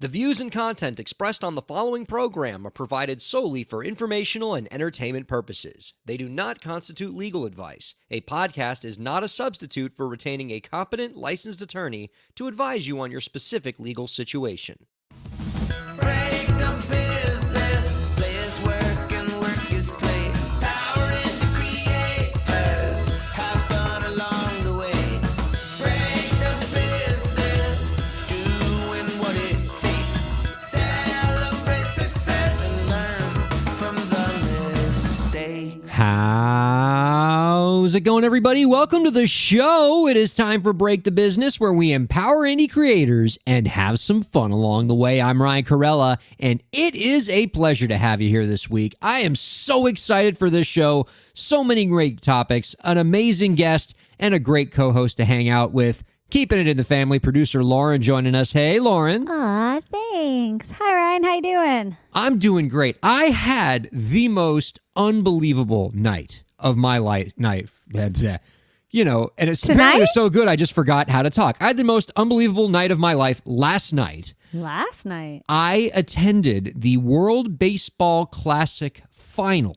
The views and content expressed on the following program are provided solely for informational and entertainment purposes. They do not constitute legal advice. A podcast is not a substitute for retaining a competent, licensed attorney to advise you on your specific legal situation. Break the business, play is work and work is play. Power into creators, have fun along the way. Break the business, doing what it takes. Celebrate success and learn from the mistakes. How's it going, everybody? Welcome to the show. It is time for Break the Business, where we empower indie creators and have some fun along the way. I'm Ryan Kairalla, and it is a pleasure to have you here this week. I am so excited for this show. So many great topics, an amazing guest, and a great co-host to hang out with. Keeping it in the family, producer Lauren joining us. Hey, Lauren. Aw, thanks. Hi, Ryan. How you doing? I'm doing great. I had the most unbelievable night of my life. You know, and it's apparently so good I just forgot how to talk. I had the most unbelievable night of my life last night. Last night? I attended the World Baseball Classic final.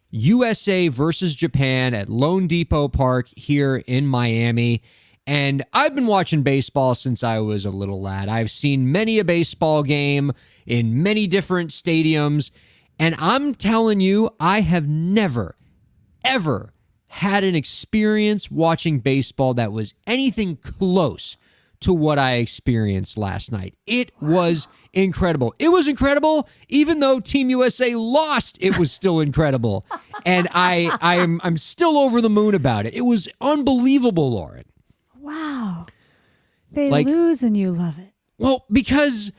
USA versus Japan at Lone Depot Park here in Miami. And I've been watching baseball since I was a little lad. I've seen many a baseball game in many different stadiums. And I'm telling you, I have never, ever had an experience watching baseball that was anything close to what I experienced last night. It was incredible. It was incredible, even though Team USA lost. It was still incredible, and I'm still over the moon about it. It was unbelievable, Lauren. Wow. They Like- lose and you love it. Well, because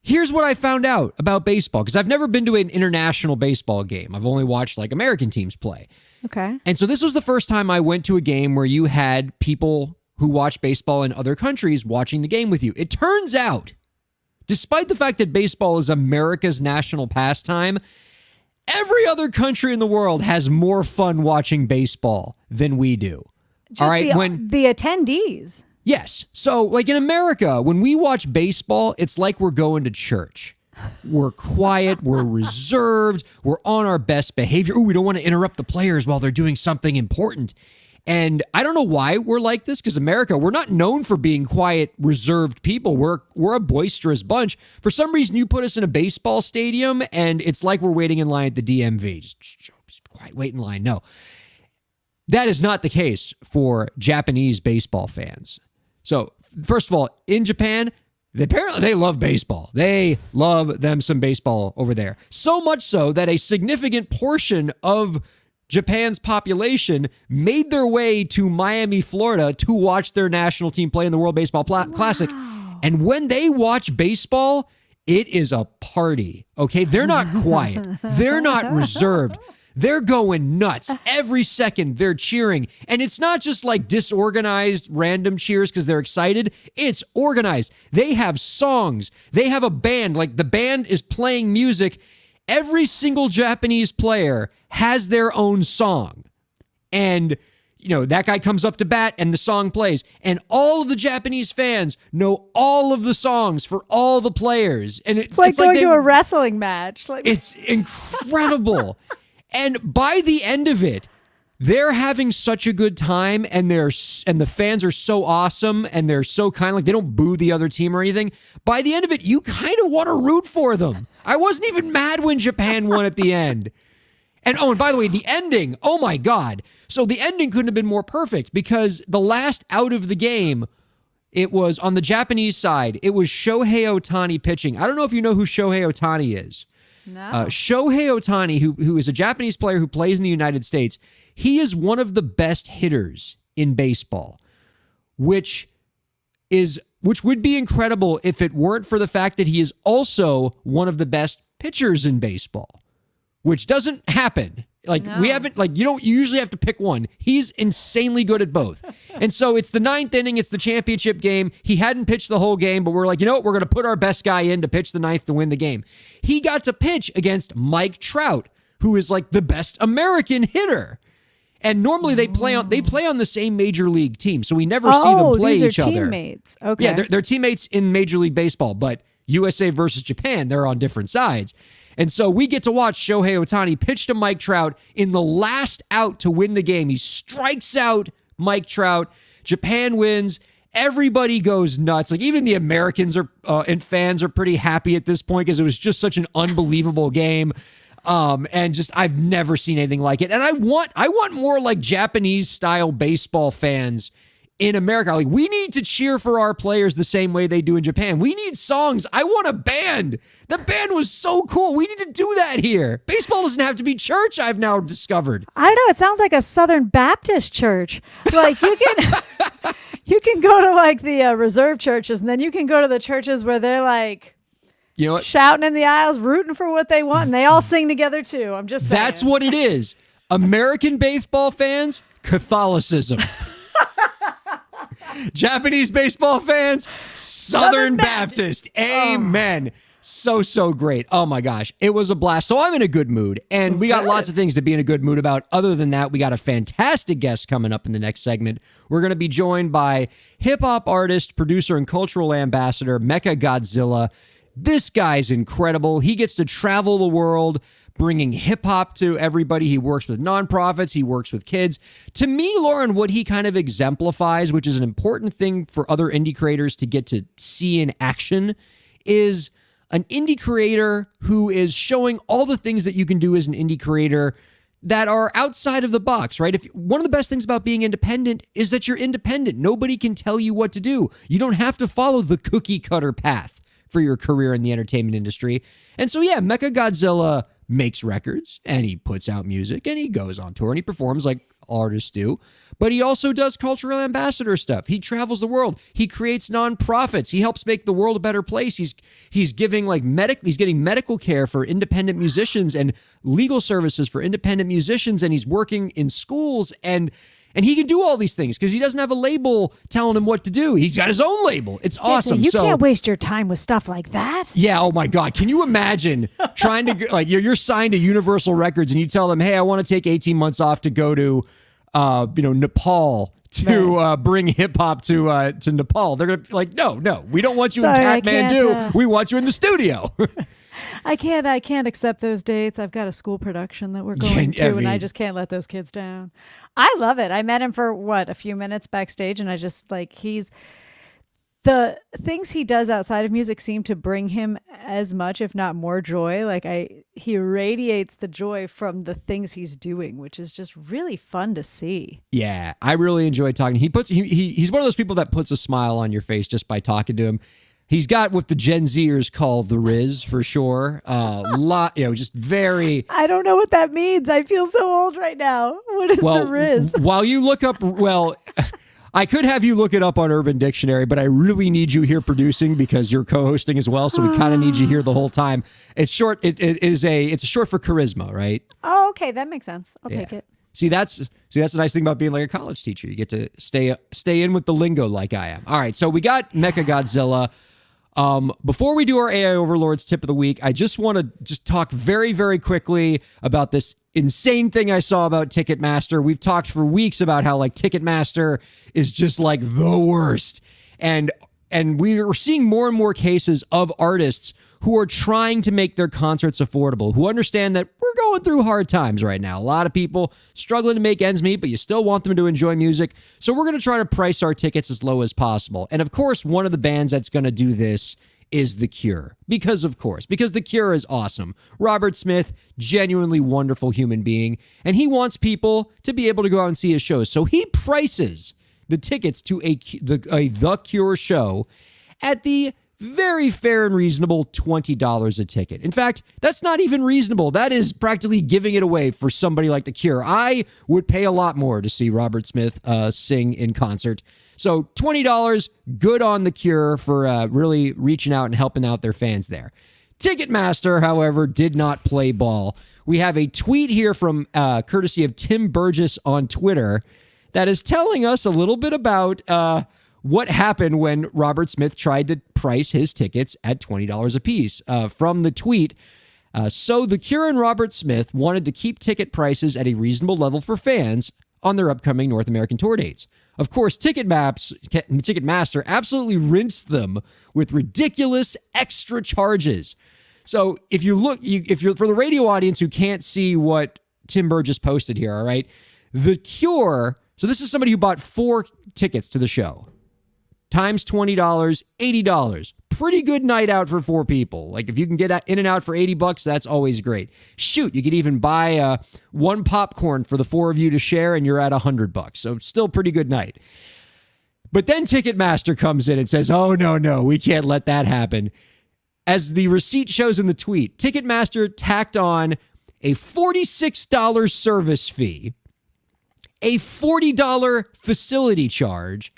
here's what I found out about baseball, because I've never been to an international baseball game. I've only watched like American teams play. Okay. And so this was the first time I went to a game where you had people who watch baseball in other countries watching the game with you. It turns out, despite the fact that baseball is America's national pastime, every other country in the world has more fun watching baseball than we do. Just All right, the attendees. Yes. So, like in America, when we watch baseball, it's like we're going to church. We're quiet, we're reserved, we're on our best behavior. Ooh, we don't want to interrupt the players while they're doing something important. And I don't know why we're like this, because America, we're not known for being quiet, reserved people. We're a boisterous bunch. For some reason, you put us in a baseball stadium, and it's like we're waiting in line at the DMV. Just quiet, wait in line. No. That is not the case for Japanese baseball fans. So, first of all, in Japan, apparently they love baseball. They love them some baseball over there. So much so that a significant portion of Japan's population made their way to Miami, Florida to watch their national team play in the World Baseball Classic. And when they watch baseball, it is a party, okay? They're not quiet. They're not reserved. They're going nuts. Every second they're cheering. And it's not just like disorganized random cheers because they're excited. It's organized. They have songs. They have a band. Like the band is playing music. Every single Japanese player has their own song. And, you know, that guy comes up to bat and the song plays. And all of the Japanese fans know all of the songs for all the players. And It's like going to a wrestling match. It's incredible. And by the end of it, they're having such a good time, and the fans are so awesome, and they're so kind. Like they don't boo the other team or anything. By the end of it, you kind of want to root for them. I wasn't even mad when Japan won at the end. And by the way, the ending, oh my God. So the ending couldn't have been more perfect, because the last out of the game, it was on the Japanese side. It was Shohei Ohtani pitching. I don't know if you know who Shohei Ohtani is. No. Shohei Ohtani, who is a Japanese player who plays in the United States, he is one of the best hitters in baseball, which would be incredible if it weren't for the fact that he is also one of the best pitchers in baseball, which doesn't happen. Like No. we haven't, like you usually have to pick one. He's insanely good at both. And so it's the ninth inning. It's the championship game. He hadn't pitched the whole game, but we're like, you know what? We're going to put our best guy in to pitch the ninth to win the game. He got to pitch against Mike Trout, who is like the best American hitter. And normally they play on the same major league team, so we never see them play these are each other. teammates. Okay. Yeah, they're teammates in Major League Baseball, but USA versus Japan, they're on different sides. And so we get to watch Shohei Ohtani pitch to Mike Trout in the last out to win the game. He strikes out Mike Trout. Japan wins. Everybody goes nuts. Like even the Americans are and fans are pretty happy at this point because it was just such an unbelievable game. And just I've never seen anything like it. And I want more like Japanese style baseball fans in America. Like we need to cheer for our players the same way they do in Japan. We need songs. I want a band. The band was so cool. We need to do that here. Baseball doesn't have to be church, I've now discovered. I don't know. It sounds like a Southern Baptist church. Like you can, you can go to like the reserve churches, and then you can go to the churches where they're like, You know what? shouting in the aisles, rooting for what they want, and they all sing together too. I'm just saying. That's what it is. American baseball fans, Catholicism. Japanese baseball fans, Southern Baptist. Amen. So great. Oh my gosh. It was a blast. So I'm in a good mood, and we got lots of things to be in a good mood about. Other than that, we got a fantastic guest coming up in the next segment. We're going to be joined by hip-hop artist, producer, and cultural ambassador Mecha Godzilla. This guy's incredible. He gets to travel the world, bringing hip-hop to everybody. He works with nonprofits. He works with kids. To me, Lauren, what he kind of exemplifies, which is an important thing for other indie creators to get to see in action, is an indie creator who is showing all the things that you can do as an indie creator that are outside of the box, right? One of the best things about being independent is that you're independent. Nobody can tell you what to do. You don't have to follow the cookie cutter path for your career in the entertainment industry. And so, yeah, Mecha Godzilla makes records, and he puts out music, and he goes on tour, and he performs like artists do. But he also does cultural ambassador stuff. He travels the world. He creates nonprofits. He helps make the world a better place. He's giving like he's getting medical care for independent musicians and legal services for independent musicians, and he's working in schools, and he can do all these things because he doesn't have a label telling him what to do. He's got his own label. It's awesome. You can't waste your time with stuff like that. Yeah. Oh my God. Can you imagine trying to like you're signed to Universal Records and you tell them, hey, I want to take 18 months off to go to, Nepal to bring hip hop to Nepal. They're gonna be like, no, we don't want you Sorry, in Kathmandu. We want you in the studio. I can't accept those dates. I've got a school production that we're going to, and I just can't let those kids down. I love it. I met him for a few minutes backstage, and I just like the things he does outside of music seem to bring him as much, if not more, joy. Like he radiates the joy from the things he's doing, which is just really fun to see. Yeah, I really enjoy talking. He's one of those people that puts a smile on your face just by talking to him. He's got what the Gen Zers call the Riz for sure. Just very. I don't know what that means. I feel so old right now. What is the Riz? While you look up, I could have you look it up on Urban Dictionary, but I really need you here producing because you're co-hosting as well. So we kind of need you here the whole time. It's short. It's short for charisma, right? Oh, okay, that makes sense. I'll take it. See, that's the nice thing about being like a college teacher. You get to stay in with the lingo like I am. All right, so we got Mecha Godzilla. Before we do our AI Overlords tip of the week, I just want to talk very, very quickly about this insane thing I saw about Ticketmaster. We've talked for weeks about how like Ticketmaster is just like the worst. And we are seeing more and more cases of artists who are trying to make their concerts affordable, who understand that we're going through hard times right now. A lot of people struggling to make ends meet, but you still want them to enjoy music. So we're going to try to price our tickets as low as possible. And of course, one of the bands that's going to do this is The Cure. Because The Cure is awesome. Robert Smith, genuinely wonderful human being, and he wants people to be able to go out and see his shows. So he prices the tickets to a The Cure show at the very fair and reasonable $20 a ticket. In fact, that's not even reasonable. That is practically giving it away for somebody like The Cure. I would pay a lot more to see Robert Smith sing in concert. So $20, good on The Cure for really reaching out and helping out their fans there. Ticketmaster, however, did not play ball. We have a tweet here from courtesy of Tim Burgess on Twitter that is telling us a little bit about what happened when Robert Smith tried to price his tickets at $20 a piece. From the tweet, so The Cure and Robert Smith wanted to keep ticket prices at a reasonable level for fans. on their upcoming North American tour dates. Of course, Ticketmaster absolutely rinsed them with ridiculous extra charges. So if you're for the radio audience who can't see what Tim Burgess posted here, all right, The Cure. So this is somebody who bought 4 tickets to the show. Times $20, $80. Pretty good night out for 4 people. Like if you can get in and out for $80, that's always great. Shoot, you could even buy 1 popcorn for the 4 of you to share and you're at $100. So still pretty good night. But then Ticketmaster comes in and says, oh, no, we can't let that happen. As the receipt shows in the tweet, Ticketmaster tacked on a $46 service fee, a $40 facility charge,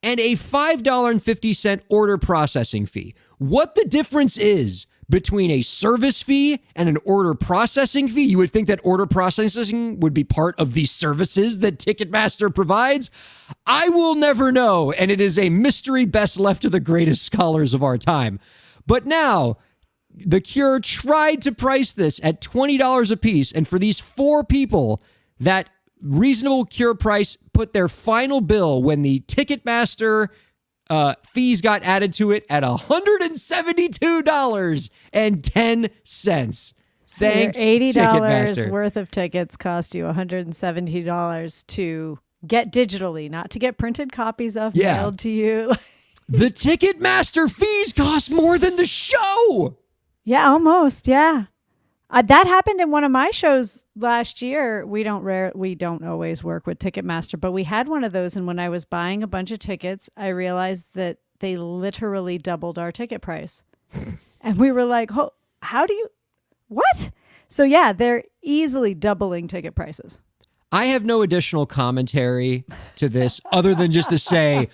and a $5.50 order processing fee. What the difference is between a service fee and an order processing fee? You would think that order processing would be part of the services that Ticketmaster provides. I will never know, and it is a mystery best left to the greatest scholars of our time. But now, The Cure tried to price this at $20 a piece, and for these 4 people, that reasonable Cure price put their final bill when the Ticketmaster fees got added to it at $172.10. Thanks, $80 Ticketmaster. worth of tickets cost you $170 to get digitally, not to get printed copies of mailed to you. The Ticketmaster fees cost more than the show. Yeah, almost. Yeah. That happened in one of my shows last year. We don't always work with Ticketmaster, but we had one of those. And when I was buying a bunch of tickets, I realized that they literally doubled our ticket price. And we were like, oh, what? So yeah, they're easily doubling ticket prices. I have no additional commentary to this other than just to say,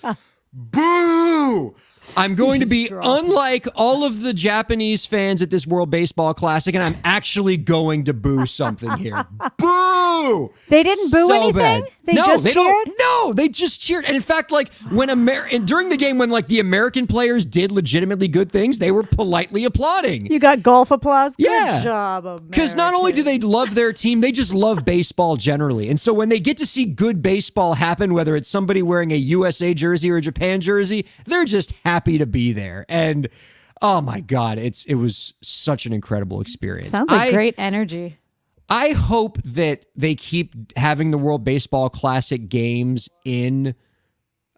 boo! I'm going to be unlike all of the Japanese fans at this World Baseball Classic, and I'm actually going to boo something here. Boo! They didn't boo anything? Bad. They just cheered? No, they just cheered. And in fact, like when during the game when like the American players did legitimately good things, they were politely applauding. You got golf applause? Yeah. Good job, America. Because not only do they love their team, they just love baseball generally. And so when they get to see good baseball happen, whether it's somebody wearing a USA jersey or a Japan jersey, they're just happy to be there. And oh my God, it was such an incredible experience. Sounds like great energy. I hope that they keep having the World Baseball Classic games in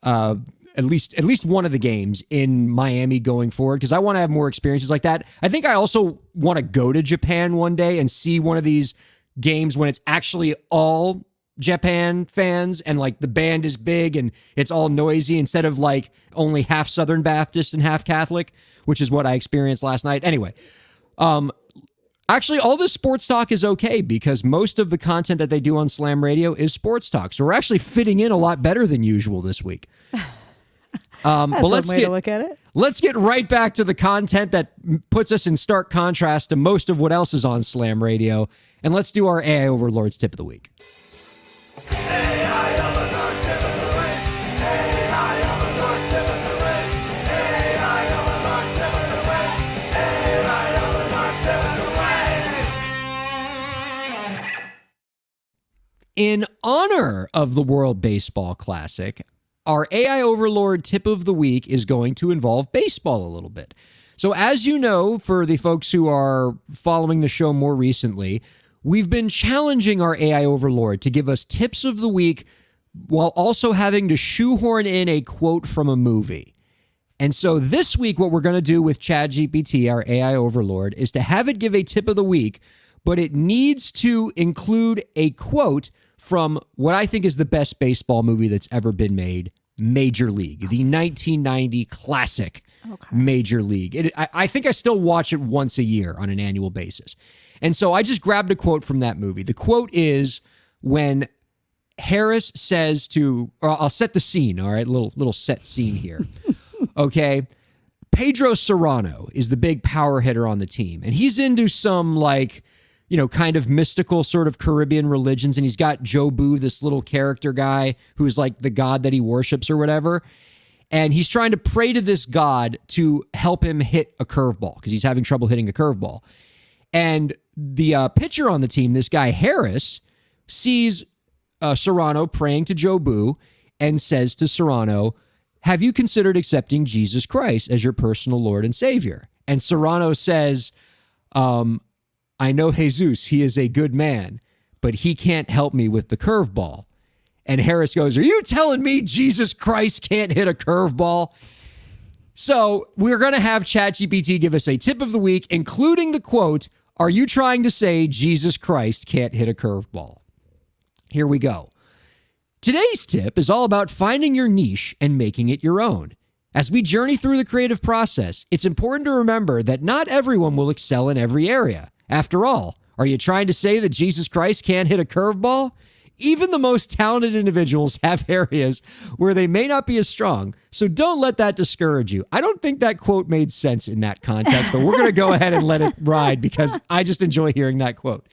at least one of the games in Miami going forward, because I want to have more experiences like that. I think I also want to go to Japan one day and see one of these games when it's actually all Japan fans and like the band is big and it's all noisy instead of like only half Southern Baptist and half Catholic, which is what I experienced last night. Anyway, actually all this sports talk is okay because most of the content that they do on Slam Radio is sports talk. So we're actually fitting in a lot better than usual this week. That's one way to look at it. Let's get right back to the content that puts us in stark contrast to most of what else is on Slam Radio. And let's do our AI Overlords tip of the week. In honor of the World Baseball Classic, our AI Overlord tip of the week is going to involve baseball a little bit. So as you know, for the folks who are following the show more recently, we've been challenging our AI Overlord to give us tips of the week while also having to shoehorn in a quote from a movie. And so this week, what we're going to do with ChatGPT, our AI Overlord, is to have it give a tip of the week, but it needs to include a quote from what I think is the best baseball movie that's ever been made, Major League, the 1990 classic Major League. I think I still watch it once a year on an annual basis. And so I just grabbed a quote from that movie. The quote is when Harris says to, or I'll set the scene, all right, little set scene here. Okay. Pedro Serrano is the big power hitter on the team, and he's into some like, you know, kind of mystical sort of Caribbean religions. And he's got Jobu, this little character guy who's like the god that he worships or whatever. And he's trying to pray to this god to help him hit a curveball because he's having trouble hitting a curveball. And the pitcher on the team, this guy Harris, sees Serrano praying to Jobu and says to Serrano, have you considered accepting Jesus Christ as your personal Lord and Savior? And Serrano says, I know Jesus, he is a good man, but he can't help me with the curveball. And Harris goes, are you telling me Jesus Christ can't hit a curveball? So we're going to have ChatGPT give us a tip of the week, including the quote, are you trying to say Jesus Christ can't hit a curveball? Here we go. Today's tip is all about finding your niche and making it your own. As we journey through the creative process, it's important to remember that not everyone will excel in every area. After all, are you trying to say that Jesus Christ can't hit a curveball? Even the most talented individuals have areas where they may not be as strong, so don't let that discourage you. I don't think that quote made sense in that context, but we're going to go ahead and let it ride because I just enjoy hearing that quote.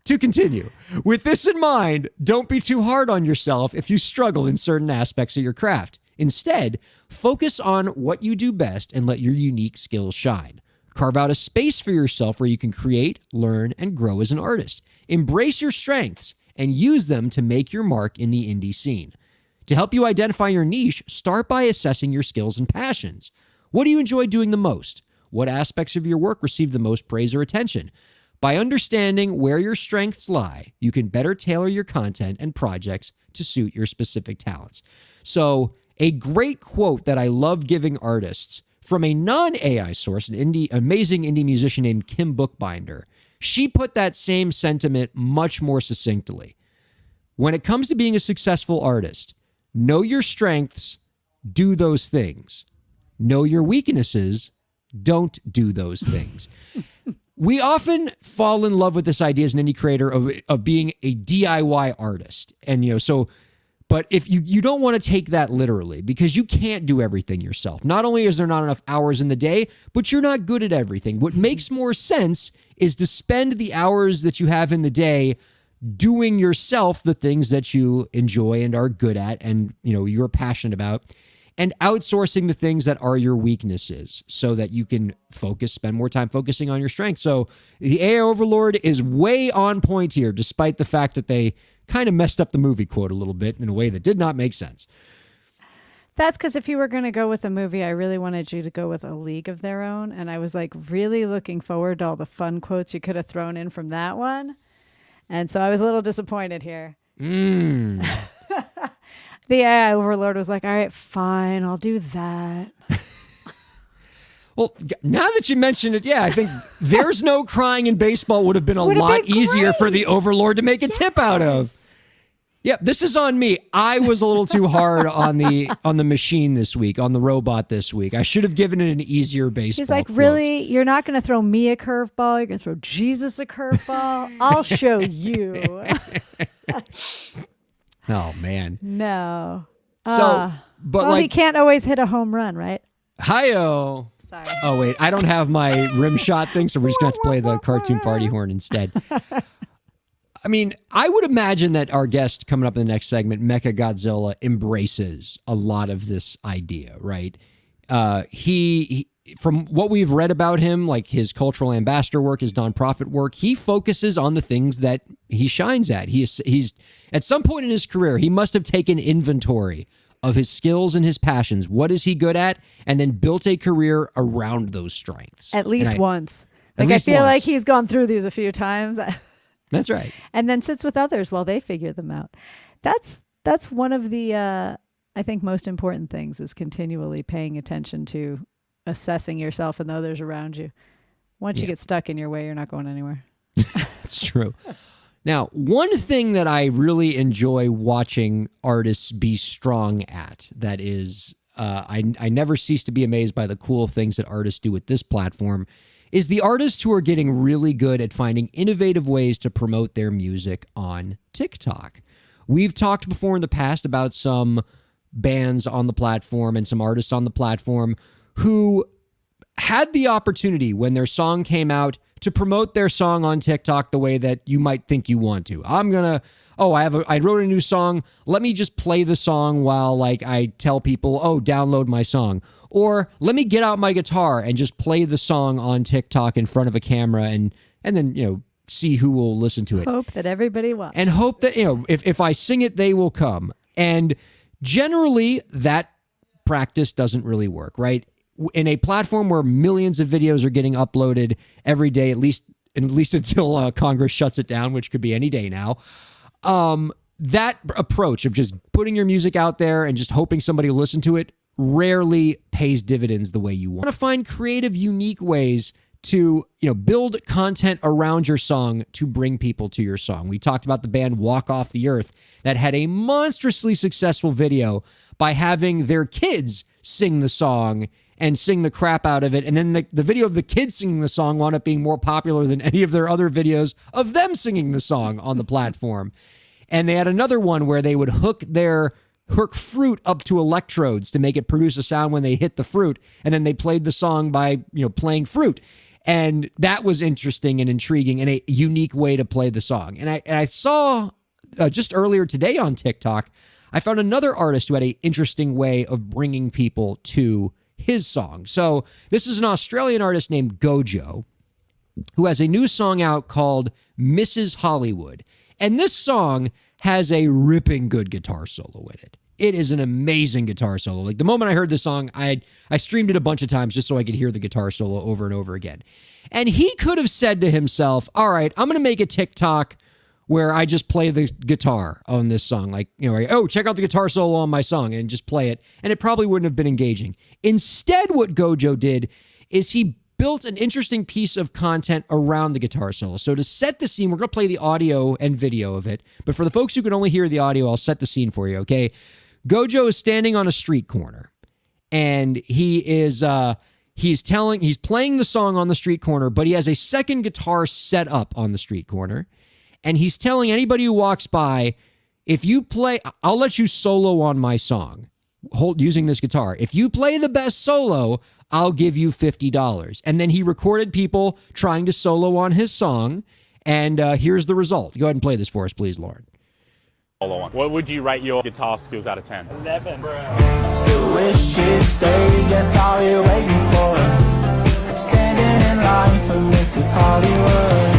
To continue, with this in mind, don't be too hard on yourself if you struggle in certain aspects of your craft. Instead, focus on what you do best and let your unique skills shine. Carve out a space for yourself where you can create, learn, and grow as an artist. Embrace your strengths and use them to make your mark in the indie scene. To help you identify your niche, start by assessing your skills and passions. What do you enjoy doing the most? What aspects of your work receive the most praise or attention? By understanding where your strengths lie, you can better tailor your content and projects to suit your specific talents. So, a great quote that I love giving artists from a non-AI source, an amazing indie musician named Kim Bookbinder. She put that same sentiment much more succinctly. When it comes to being a successful artist, know your strengths, do those things. Know your weaknesses, don't do those things. We often fall in love with this idea as an indie creator of being a DIY artist. And, but if you don't want to take that literally, because you can't do everything yourself. Not only is there not enough hours in the day, but you're not good at everything. What makes more sense is to spend the hours that you have in the day doing yourself the things that you enjoy and are good at and, you're passionate about, and outsourcing the things that are your weaknesses so that you can spend more time focusing on your strengths. So the AI Overlord is way on point here, despite the fact that they kind of messed up the movie quote a little bit in a way that did not make sense. That's because if you were going to go with a movie, I really wanted you to go with A League of Their Own. And I was really looking forward to all the fun quotes you could have thrown in from that one. And so I was a little disappointed here. The AI Overlord was like, all right, fine, I'll do that. Well, now that you mention it, I think There's No Crying in Baseball would have been a lot easier for the Overlord to make a tip out of. Yep, this is on me. I was a little too hard on the machine this week, on the robot this week. I should have given it an easier baseball. He's like, quote. really? You're not going to throw me a curveball? You're going to throw Jesus a curveball? I'll show you. Oh, man. No. He can't always hit a home run, right? Hi-oh. Sorry. Oh, wait. I don't have my rim shot thing, so we're just going to have to play the cartoon party horn instead. I mean, I would imagine that our guest coming up in the next segment, Mecha Godzilla, embraces a lot of this idea, right? He from what we've read about him, like his cultural ambassador work, his nonprofit work, he focuses on the things that he shines at. He's at some point in his career, he must have taken inventory of his skills and his passions. What is he good at? And then built a career around those strengths. At least once. I feel like he's gone through these a few times. That's right. And then sits with others while they figure them out. That's one of the, I think, most important things is continually paying attention to assessing yourself and the others around you. Once you get stuck in your way, you're not going anywhere. It's true. Now, one thing that I really enjoy watching artists be strong at, that is, I never cease to be amazed by the cool things that artists do with this platform, is the artists who are getting really good at finding innovative ways to promote their music on TikTok. We've talked before in the past about some bands on the platform and some artists on the platform who had the opportunity when their song came out to promote their song on TikTok the way that you might think you want to. I wrote a new song. Let me just play the song while I tell people, download my song. Or let me get out my guitar and just play the song on TikTok in front of a camera and then, see who will listen to it. Hope that everybody watches. And hope that, if I sing it, they will come. And generally, that practice doesn't really work, right? In a platform where millions of videos are getting uploaded every day, at least until Congress shuts it down, which could be any day now, that approach of just putting your music out there and just hoping somebody will listen to it rarely pays dividends the way you want. To find creative, unique ways to build content around your song to bring people to your song. We talked about the band Walk Off the Earth that had a monstrously successful video by having their kids sing the song and sing the crap out of it. And then the video of the kids singing the song wound up being more popular than any of their other videos of them singing the song on the platform. And they had another one where they would hook fruit up to electrodes to make it produce a sound when they hit the fruit. And then they played the song by, playing fruit. And that was interesting and intriguing and a unique way to play the song. And I saw just earlier today on TikTok, I found another artist who had an interesting way of bringing people to his song. So this is an Australian artist named Gojo, who has a new song out called Mrs. Hollywood. And this song has a ripping good guitar solo in it. It is an amazing guitar solo. Like the moment I heard the song, I streamed it a bunch of times just so I could hear the guitar solo over and over again. And he could have said to himself, all right, I'm going to make a TikTok where I just play the guitar on this song. Like, check out the guitar solo on my song and just play it. And it probably wouldn't have been engaging. Instead, what Gojo did is he built an interesting piece of content around the guitar solo. So to set the scene, we're going to play the audio and video of it. But for the folks who can only hear the audio, I'll set the scene for you, okay? Gojo is standing on a street corner. And he is he's playing the song on the street corner, but he has a second guitar set up on the street corner. And he's telling anybody who walks by, if you play, I'll let you solo on my song using this guitar. If you play the best solo, I'll give you $50. And then he recorded people trying to solo on his song. And here's the result. Go ahead and play this for us, please, Lauren. What would you rate your guitar skills out of 10? 11. Still wish you'd stay, guess all you're waiting for. Standing in line for Mrs. Hollywood.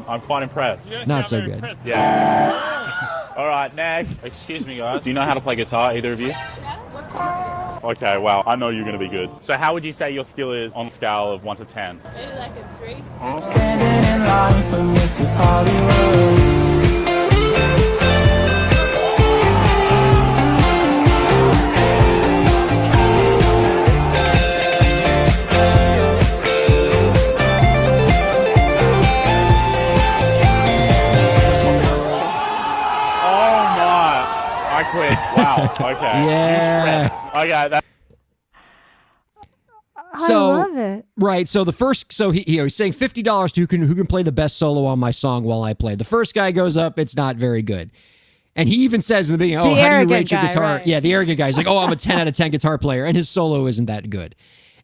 I'm quite impressed. Not so good. Yeah. All right, next. Excuse me, guys. Do you know how to play guitar, either of you? Yeah. Okay, well, I know you're going to be good. So how would you say your skill is on a scale of 1 to 10? Maybe like a 3. Standing in line for Mrs. Hollywood. Quit. Wow. Okay. Yeah. Okay. I love it. Right. So he's saying $50 to who can play the best solo on my song while I play. The first guy goes up. It's not very good. And he even says in the beginning, how do you rate your guitar? Right. Yeah, the arrogant guy. He's like, I'm a 10 out of 10 guitar player. And his solo isn't that good.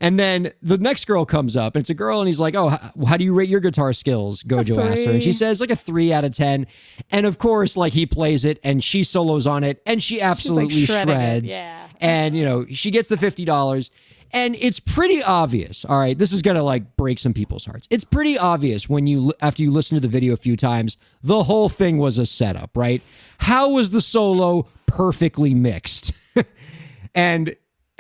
And then the next girl comes up, and it's a girl, and he's like, how do you rate your guitar skills? Gojo asks her. And she says, like a 3 out of 10. And of course, like he plays it, and she solos on it, and she absolutely shreds. Yeah. And, she gets the $50. And it's pretty obvious, all right? This is going to, like, break some people's hearts. It's pretty obvious after you listen to the video a few times, the whole thing was a setup, right? How was the solo perfectly mixed?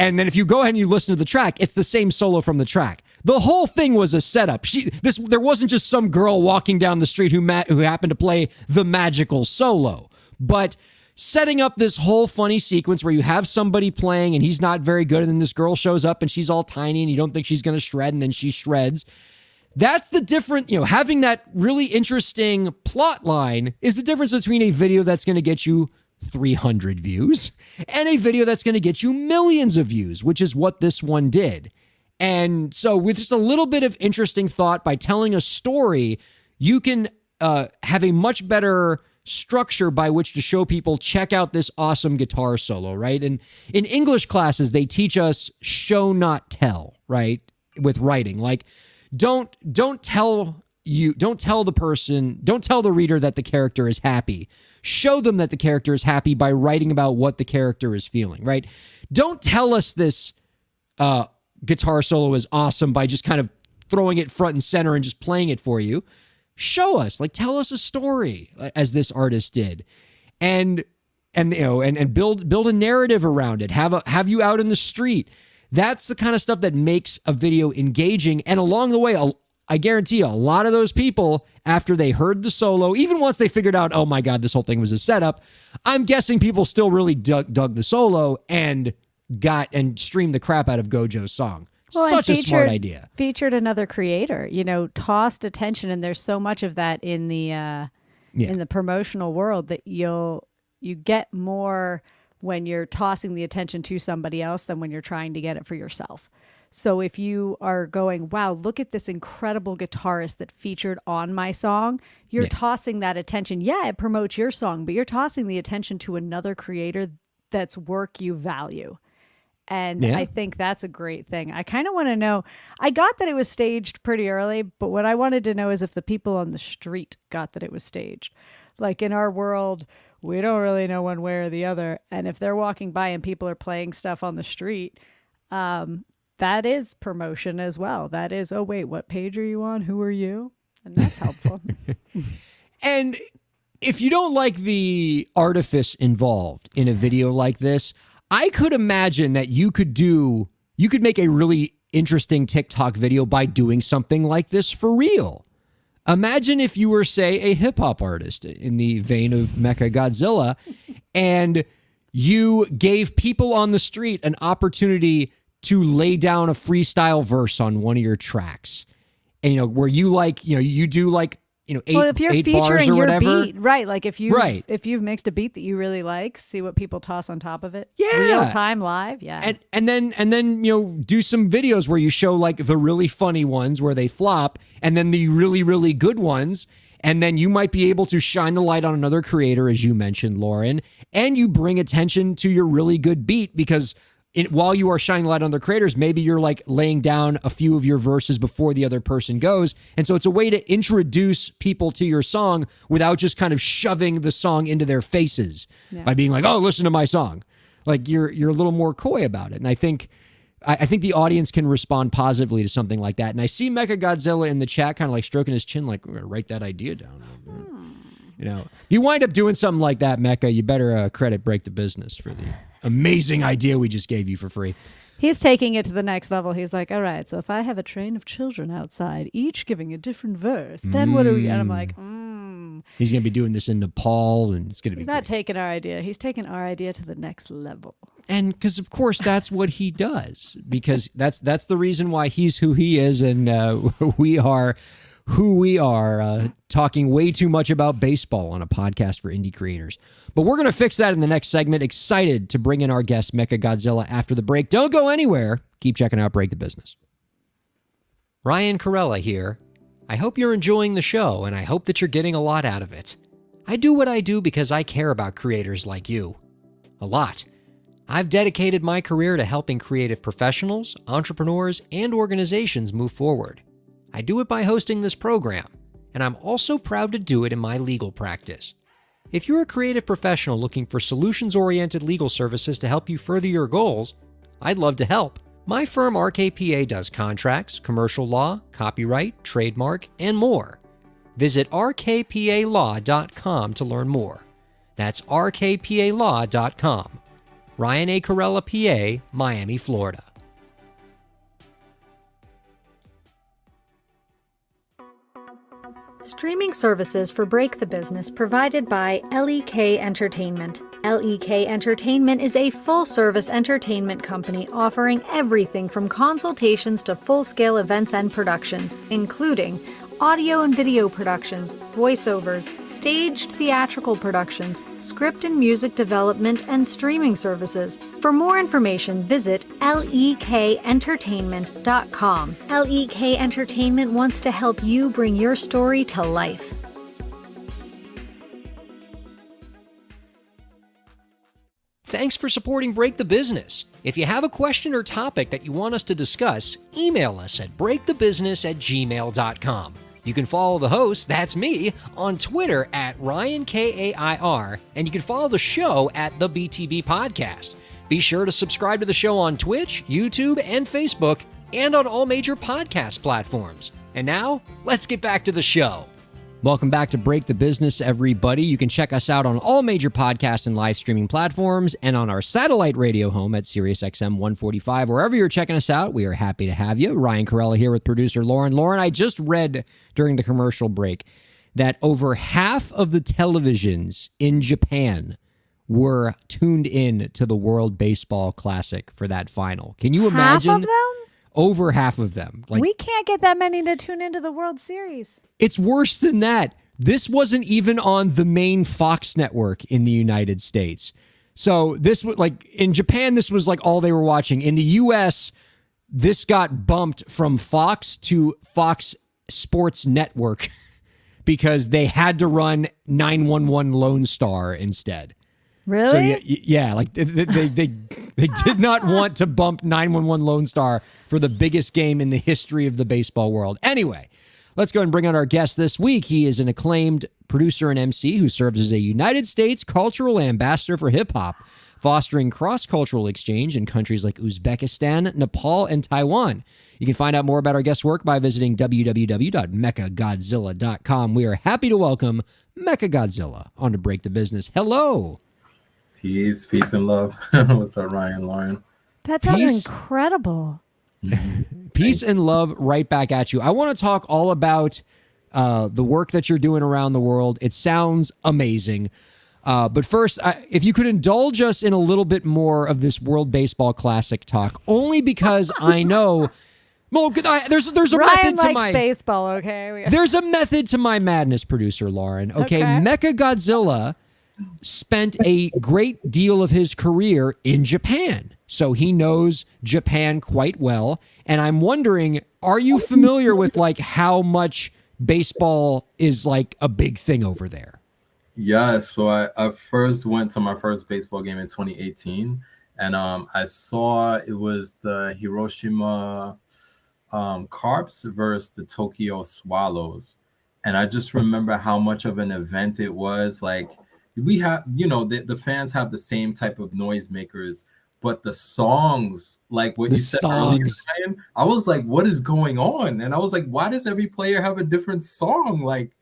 And then if you go ahead and you listen to the track, it's the same solo from the track. The whole thing was a setup. There wasn't just some girl walking down the street who happened to play the magical solo, but setting up this whole funny sequence where you have somebody playing and he's not very good, and then this girl shows up and she's all tiny and you don't think she's going to shred, and then she shreds. That's the different, having that really interesting plot line is the difference between a video that's going to get you 300 views and a video that's going to get you millions of views, which is what this one did. And so with just a little bit of interesting thought, by telling a story, you can have a much better structure by which to show people, check out this awesome guitar solo, right? And in English classes, they teach us show, not tell, right? With writing, like don't tell the reader that the character is happy. Show them that the character is happy by writing about what the character is feeling, right? Don't tell us this guitar solo is awesome by just kind of throwing it front and center and just playing it for you. Show us, like, tell us a story as this artist did, and build a narrative around it. Have you out in the street. That's the kind of stuff that makes a video engaging. And along the way, I guarantee you, a lot of those people, after they heard the solo, even once they figured out, oh my God, this whole thing was a setup, I'm guessing people still really dug the solo and streamed the crap out of Gojo's song. Well, Such a smart idea. Featured another creator, tossed attention, and there's so much of that in the promotional world that you get more when you're tossing the attention to somebody else than when you're trying to get it for yourself. So if you are going, wow, look at this incredible guitarist that featured on my song, you're tossing that attention. Yeah, it promotes your song, but you're tossing the attention to another creator that's work you value. And I think that's a great thing. I kind of want to know, I got that it was staged pretty early, but what I wanted to know is if the people on the street got that it was staged. Like in our world, we don't really know one way or the other. And if they're walking by and people are playing stuff on the street, that is promotion as well. That is, oh, wait, what page are you on? Who are you? And that's helpful. And if you don't like the artifice involved in a video like this, I could imagine that you could make a really interesting TikTok video by doing something like this for real. Imagine if you were, say, a hip-hop artist in the vein of Mechagodzilla, and you gave people on the street an opportunity to lay down a freestyle verse on one of your tracks. And, where you do 8 well, if you're eight featuring bars or your whatever. beat, right? Like if you've mixed a beat that you really like, see what people toss on top of it. Yeah, real time live. Yeah, and then do some videos where you show like the really funny ones where they flop, and then the really really good ones, and then you might be able to shine the light on another creator, as you mentioned, Lauren, and you bring attention to your really good beat because. While you are shining light on their creators, maybe you're like laying down a few of your verses before the other person goes. And so it's a way to introduce people to your song without just kind of shoving the song into their faces by being like, oh, listen to my song. Like you're a little more coy about it. And I think the audience can respond positively to something like that. And I see Mechagodzilla in the chat kind of like stroking his chin, like, we're going to write that idea down. If you wind up doing something like that, Mecha, you better credit Break the Business for the amazing idea we just gave you for free. He's taking it to the next level. He's like, all right, so if I have a train of children outside, each giving a different verse, then what do we... And I'm like, He's going to be doing this in Nepal, and it's going to be He's not taking our idea. He's taking our idea to the next level. And because, of course, that's what he does. Because that's the reason why he's who he is, and we are who we are, talking way too much about baseball on a podcast for indie creators. But we're going to fix that in the next segment. Excited to bring in our guest, Mechagodzilla, after the break. Don't go anywhere. Keep checking out Break the Business. Ryan Kairalla here. I hope you're enjoying the show, and I hope that you're getting a lot out of it. I do what I do because I care about creators like you. A lot. I've dedicated my career to helping creative professionals, entrepreneurs, and organizations move forward. I do it by hosting this program, and I'm also proud to do it in my legal practice. If you're a creative professional looking for solutions-oriented legal services to help you further your goals, I'd love to help. My firm RKPA does contracts, commercial law, copyright, trademark, and more. Visit rkpalaw.com to learn more. That's rkpalaw.com. Ryan A. Kairalla, PA, Miami, Florida. Streaming services for Break the Business provided by LEK Entertainment. LEK Entertainment is a full-service entertainment company offering everything from consultations to full-scale events and productions, including audio and video productions, voiceovers, staged theatrical productions, script and music development, and streaming services. For more information, visit lekentertainment.com. LEK Entertainment wants to help you bring your story to life. Thanks for supporting Break the Business. If you have a question or topic that you want us to discuss, email us at breakthebusiness@gmail.com. You can follow the host, that's me, on Twitter at Ryan Kair, and you can follow the show at the BTB Podcast. Be sure to subscribe to the show on Twitch, YouTube, and Facebook and on all major podcast platforms. And now, let's get back to the show. Welcome back to Break the Business, everybody. You can check us out on all major podcast and live streaming platforms and on our satellite radio home at SiriusXM 145. Wherever you're checking us out, we are happy to have you. Ryan Kairalla here with producer Lauren. Lauren, I just read during the commercial break that over half of the televisions in Japan were tuned in to the World Baseball Classic for that final. Can you imagine? Half of them? Over half of them. Like, we can't get that many to tune into the World Series. it's worse than that. This wasn't even on the main Fox network in the United States. So this was like in Japan, this was like all they were watching. In the US, this got bumped from Fox to Fox Sports Network because they had to run 911 Lone Star instead. Really? So yeah, like they did not want to bump 911 Lone Star for the biggest game in the history of the baseball world. Anyway, let's go and bring on our guest this week. He is an acclaimed producer and MC who serves as a United States cultural ambassador for hip hop, fostering cross-cultural exchange in countries like Uzbekistan, Nepal, and Taiwan. You can find out more about our guest's work by visiting www.mechagodzilla.com. We are happy to welcome Mecha Godzilla on To Break the Business. Hello. Peace and love. What's up, Ryan, Lauren? That sounds Peace. incredible. Peace and love right back at you. I want to talk all about the work that you're doing around the world. It sounds amazing. But first, if you could indulge us in a little bit more of this World Baseball Classic talk, only because I know... Well, there's a Ryan method to likes my... baseball, okay? There's a method to my madness, producer Lauren. Okay, Mecha Godzilla spent a great deal of his career in Japan. So he knows Japan quite well. And I'm wondering, are you familiar with like how much baseball is like a big thing over there? Yeah, so I first went to my first baseball game in 2018. And I saw it was the Hiroshima Carps versus the Tokyo Swallows. And I just remember how much of an event it was. Like, we have, the fans have the same type of noisemakers, but the songs, like what you said earlier, Ryan, I was like, what is going on? And I was like, why does every player have a different song? Like,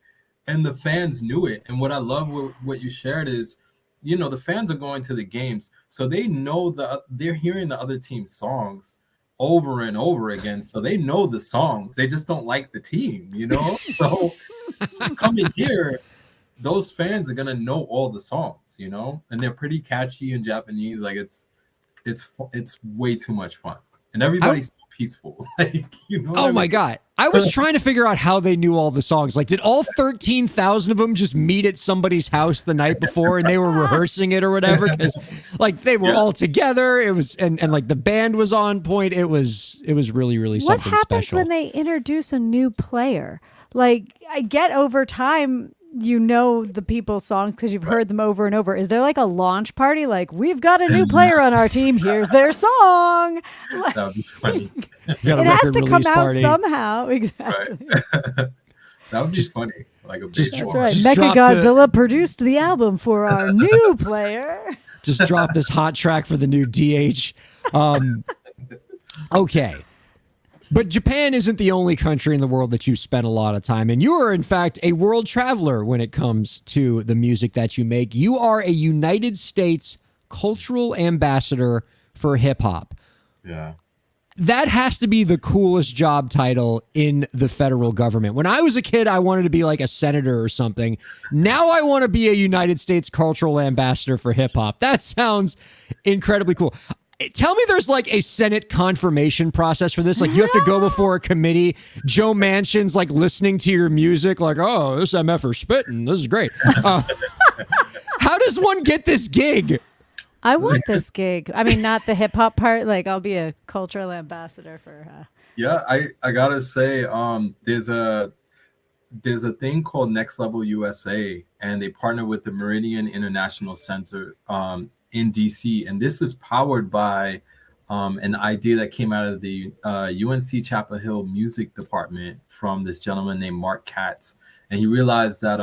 and the fans knew it. And what I love what you shared is, the fans are going to the games, so they know they're hearing the other team's songs over and over again. So they know the songs. They just don't like the team, So coming here, those fans are gonna know all the songs, and they're pretty catchy in Japanese. Like it's way too much fun, and everybody's so peaceful. Like Oh my God! I was trying to figure out how they knew all the songs. Like, did all 13,000 of them just meet at somebody's house the night before and they were rehearsing it or whatever? Because like they were all together. It was and like the band was on point. It was really something special. What happens when they introduce a new player? Like, I get over time, the people's songs because you've heard them over and over. Is there like a launch party? Like, we've got a new player on our team. Here's their song. That would be funny. It has to come out somehow. Exactly. Right. That would be funny. Like a That's baseball. right. Mecha Godzilla produced the album for our new player. Just drop this hot track for the new DH. Okay. But Japan isn't the only country in the world that you've spent a lot of time in. You are, in fact, a world traveler when it comes to the music that you make. You are a United States cultural ambassador for hip hop. Yeah. That has to be the coolest job title in the federal government. When I was a kid, I wanted to be like a senator or something. Now I want to be a United States cultural ambassador for hip hop. That sounds incredibly cool. Tell me there's like a Senate confirmation process for this. Like you have to go before a committee. Joe Manchin's like listening to your music like, oh, this MFer spitting. This is great. How does one get this gig? I want this gig. I mean, not the hip hop part. Like, I'll be a cultural ambassador for. Yeah, I gotta say, there's a thing called Next Level USA, and they partner with the Meridian International Center in DC, and this is powered by an idea that came out of the UNC Chapel Hill music department from this gentleman named Mark Katz, and he realized that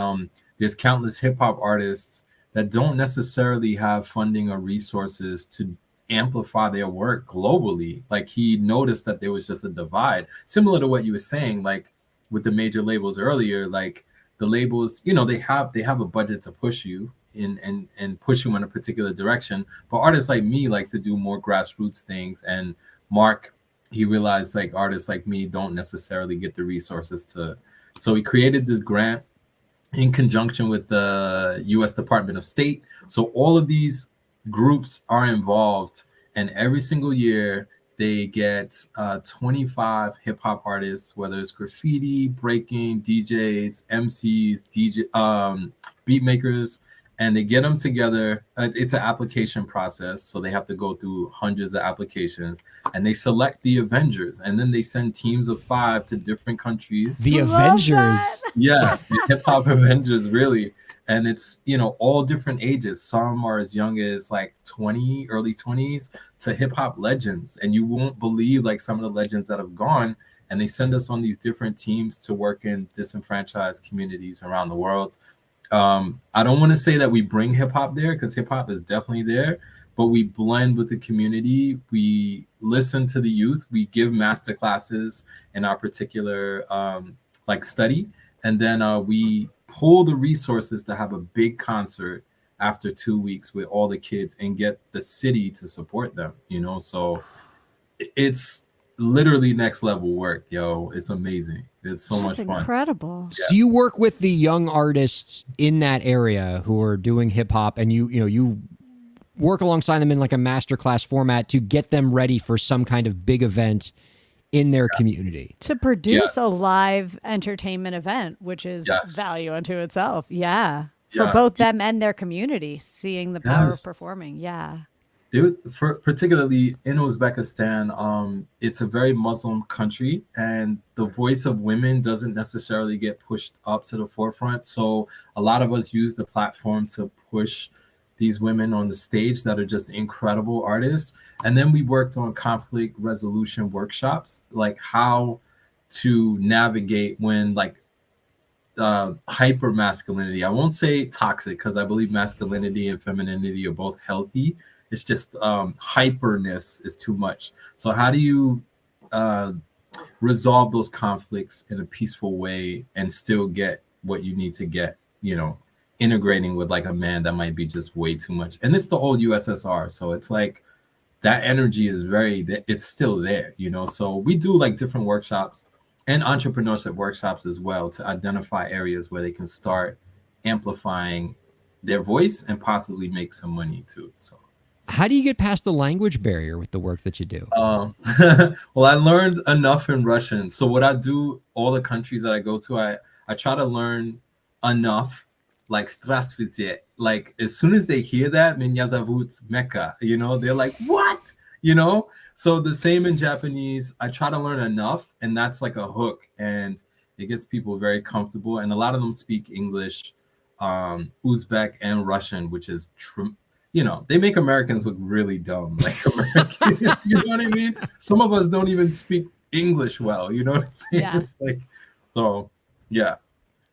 there's countless hip hop artists that don't necessarily have funding or resources to amplify their work globally. Like he noticed that there was just a divide, similar to what you were saying, like with the major labels earlier. Like the labels, you know, they have a budget to push you in and push you in a particular direction. But artists like me like to do more grassroots things. And Mark, he realized like artists like me don't necessarily get the resources to. So he created this grant in conjunction with the U.S. Department of State. So all of these groups are involved, and every single year they get 25 hip hop artists, whether it's graffiti, breaking, DJs, MCs, beat makers, and they get them together. It's an application process, so they have to go through hundreds of applications, and they select the Avengers, and then they send teams of 5 to different countries. The Love Avengers. that. Yeah, the hip hop Avengers, really. And it's, you know, all different ages. Some are as young as like 20, early 20s, to hip hop legends. And you won't believe like some of the legends that have gone. And they send us on these different teams to work in disenfranchised communities around the world. I don't want to say that we bring hip hop there, because hip hop is definitely there, but we blend with the community. We listen to the youth. We give master classes in our particular like study. And then we pull the resources to have a big concert after 2 weeks with all the kids and get the city to support them, you know? So it's literally next level work, yo. It's amazing. It's so much fun. Incredible. So you work with the young artists in that area who are doing hip hop, and you work alongside them in like a masterclass format to get them ready for some kind of big event in their community. To produce a live entertainment event, which is value unto itself. Yeah. For both them and their community, seeing the power of performing. Yeah. Dude, particularly in Uzbekistan, it's a very Muslim country, and the voice of women doesn't necessarily get pushed up to the forefront. So a lot of us use the platform to push these women on the stage that are just incredible artists. And then we worked on conflict resolution workshops, like how to navigate when like hyper masculinity. I won't say toxic, because I believe masculinity and femininity are both healthy. It's just hyperness is too much. So how do you resolve those conflicts in a peaceful way and still get what you need to get, you know, integrating with like a man that might be just way too much. And it's the old USSR. So it's like that energy is it's still there, you know? So we do like different workshops and entrepreneurship workshops as well to identify areas where they can start amplifying their voice and possibly make some money too. So how do you get past the language barrier with the work that you do? well, I learned enough in Russian. So what I do, all the countries that I go to, I try to learn enough, like Здравствуйте. Like as soon as they hear that, Меня зовут Mecca, you know, they're like, what? You know? So the same in Japanese, I try to learn enough, and that's like a hook, and it gets people very comfortable. And a lot of them speak English, Uzbek, and Russian, which is you know, they make Americans look really dumb. Like American, you know what I mean? Some of us don't even speak English well. You know what I'm saying? Yeah. It's like, so yeah.